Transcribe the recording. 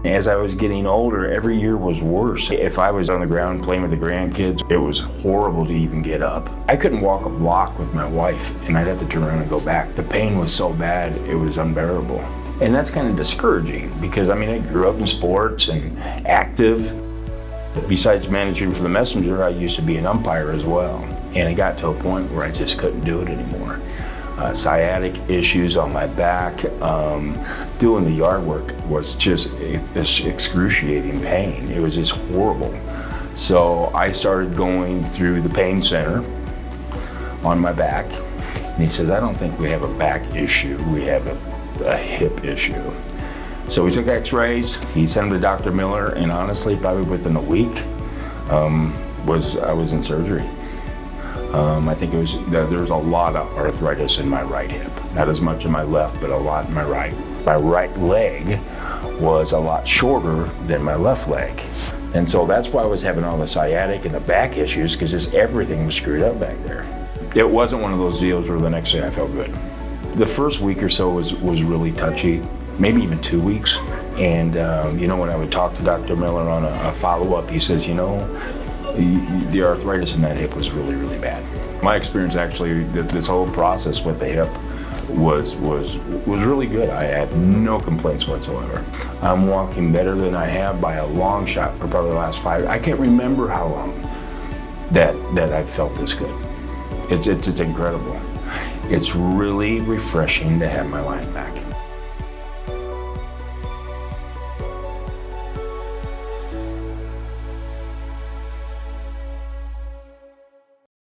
As I was getting older, every year was worse. If I was on the ground playing with the grandkids, it was horrible to even get up. I couldn't walk a block with my wife, and I'd have to turn around and go back. The pain was so bad, it was unbearable. And that's kind of discouraging because, I grew up in sports and active. Besides managing for the Messenger, I used to be an umpire as well. And it got to a point where I just couldn't do it anymore. Sciatic issues on my back. Doing the yard work was just excruciating pain. It was just horrible. So I started going through the pain center on my back. And he says, I don't think we have a back issue. We have a hip issue. So we took x-rays. He sent them to Dr. Miller. And honestly, probably within a week, I was in surgery. I think there was a lot of arthritis in my right hip. Not as much in my left, but a lot in my right. My right leg was a lot shorter than my left leg. And so that's why I was having all the sciatic and the back issues, because just everything was screwed up back there. It wasn't one of those deals where the next day I felt good. The first week or so was really touchy, maybe even 2 weeks. And when I would talk to Dr. Miller on a follow-up, he says, the arthritis in that hip was really, really bad. My experience actually, this whole process with the hip was really good. I had no complaints whatsoever. I'm walking better than I have by a long shot for probably the last 5. I can't remember how long that I felt this good. It's incredible. It's really refreshing to have my life back.